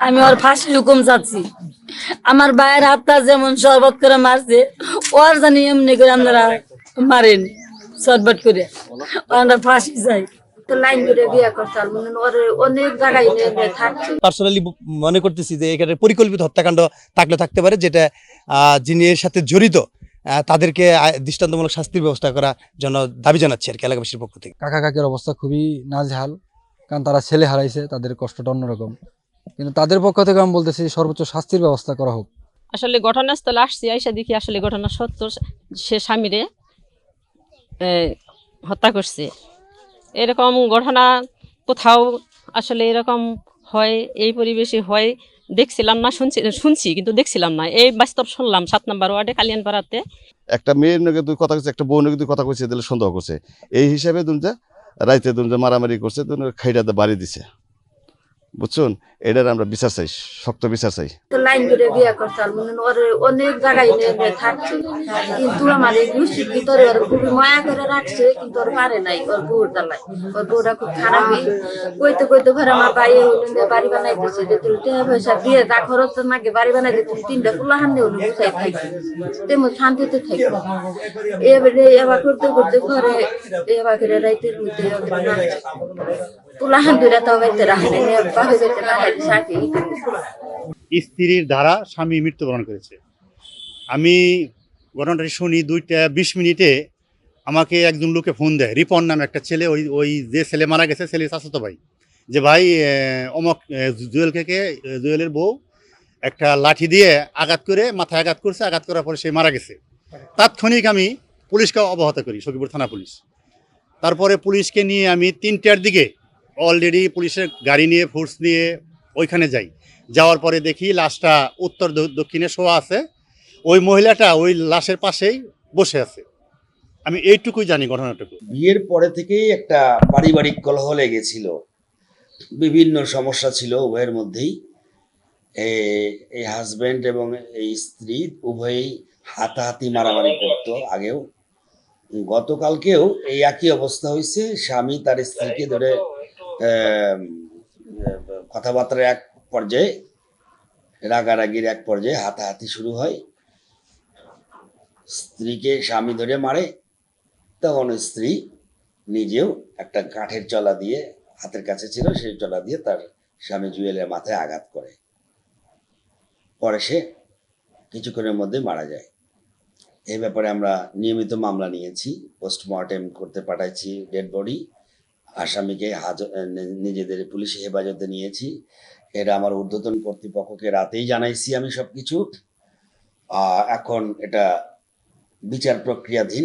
আমি ওর ফাঁসির হুকুম চাচ্ছি। আমার ভাইয়ের হাতটা যেমন শরবত করে মারছে, ওর জানি এমনি করে আপনারা মারেন শরবত করে। আমরা ফাঁসি চাই। তো লাইন করে বিয়ে করতে ওর অনেক জায়গায় নিয়ে থাকছে। পার্সোনালি মনে করতেছি যে এখানে পরিকল্পিত হত্যাকাণ্ড থাকতে পারে, যেটা যিনি এর সাথে জড়িত তাদেরকে দৃষ্টান্তমূলক শাস্তির ব্যবস্থা করার জন্য দাবি জানাচ্ছি আর কি এলাকাবাসীর পক্ষ থেকে। কাকা কাকের অবস্থা খুবই নাজেহাল, কারণ তারা ছেলে হারাইছে, তাদের কষ্টটা অন্যরকম। কিন্তু তাদের পক্ষ থেকে আমি বলতেছি সর্বোচ্চ শাস্তির ব্যবস্থা করা হোক। আসলে ঘটনাস্থলে আসছি, আইসা দেখি আসলে ঘটনা সত্য, সে স্বামীরে হত্যা করছে। এরকম ঘটনা কোথাও আসলে এরকম হয়, এই পরিবেশে হয় দেখছিলাম না, শুনছি কিন্তু দেখছিলাম না। এই বাস্তব শুনলাম 7 নম্বর ওয়ার্ডে কালিয়ানপাড়াতে। একটা মেয়ের নাকি দুই কথা কইছে, একটা বউ নাকি দুই কথা কইছে, দিলে সন্দেহ করছে। এই হিসাবে দুনজা রাইতে দুনজা মারামারি করছে, খাইটাতে বাড়ি দিছে। বুঝছেন, এটার আমরা বিচার চাই, শক্ত বিচার চাই। তো লাইন করে বিয়ে করতে ওর অনেক জায়গায় নিয়ে থাকছে, কিন্তু আমার এই গোষ্ঠীর ভিতরে ওর খুবই মায়া করে রাখছে, কিন্তু ওর পারে নাই ওর বউর দালাই। ওর বউটা খুব খারাপই, কইতে কইতে ঘরে আমার বাইরে হইলে বাড়ি বানাইতেছে, যে তুমি টাকা পয়সা দিয়ে যা খরচ নাকি বাড়ি বানাইতে তুমি 3টা কুলাহান দিয়ে হলে বুঝাই থাকি, তেমন শান্তিতে থাকি। এবারে এবার করতে করতে ঘরে এবার করে রাইতের মধ্যে তুলাহান দুইটা তো বাইতে রাখে বাপে বেতে রাখে সাকি। স্ত্রীর দ্বারা স্বামী মৃত্যুবরণ করেছে। আমি ঘটনাটা শুনি 2:20 আমাকে একজন লোকে ফোন দেয়, রিপন নামে একটা ছেলে, ওই যে ছেলে মারা গেছে ছেলের চাচাতো ভাই, যে ভাই অমক জুয়েলের বউ একটা লাঠি দিয়ে আঘাত করে মাথায় আঘাত করছে, আঘাত করার পরে সে মারা গেছে। তাৎক্ষণিক আমি পুলিশকে অবগত করি, সখীপুর থানা পুলিশ। তারপরে পুলিশকে নিয়ে আমি 3টার দিকে অলরেডি পুলিশের গাড়ি নিয়ে ফোর্স নিয়ে ওইখানে যাই। যাওয়ার পরে দেখি লাশটা উত্তর দক্ষিণে শোয়া আছে, ওই মহিলাটা ওই লাশের পাশেই বসে আছে। আমি এইটুকুই জানি ঘটনাটুকু। বিয়ের পরে থেকেই একটা পারিবারিক কলহ লেগেছিল, বিভিন্ন সমস্যা ছিল উভয়ের মধ্যেই। এই হাজব্যান্ড এবং এই স্ত্রী উভয়েই হাতাহাতি মারামারি করতো আগেও। গতকালকেও এই একই অবস্থা হয়েছে, স্বামী তার স্ত্রীকে ধরে কথাবার্তার এক পর্যায়ে, রাগারাগির এক পর্যায়ে হাতাহাতি শুরু হয়। স্ত্রীকে স্বামী ধরে মারে, তখন স্ত্রী নিজেও একটা কাঠের চলা দিয়ে, হাতের কাছে ছিল সেই চলা দিয়ে তার স্বামী জুয়েলের মাথায় আঘাত করে। পরে সে কিছুক্ষণের মধ্যে মারা যায়। এই ব্যাপারে আমরা নিয়মিত মামলা নিয়েছি, পোস্টমর্টেম করতে পাঠাইছি ডেড বডি, আসামিকে নিজেদের পুলিশি হেফাজতে নিয়েছি। এটা আমার ঊর্ধ্বতন কর্তৃপক্ষকে রাতেই জানাইছি আমি সবকিছু। এখন এটা বিচার প্রক্রিয়াধীন।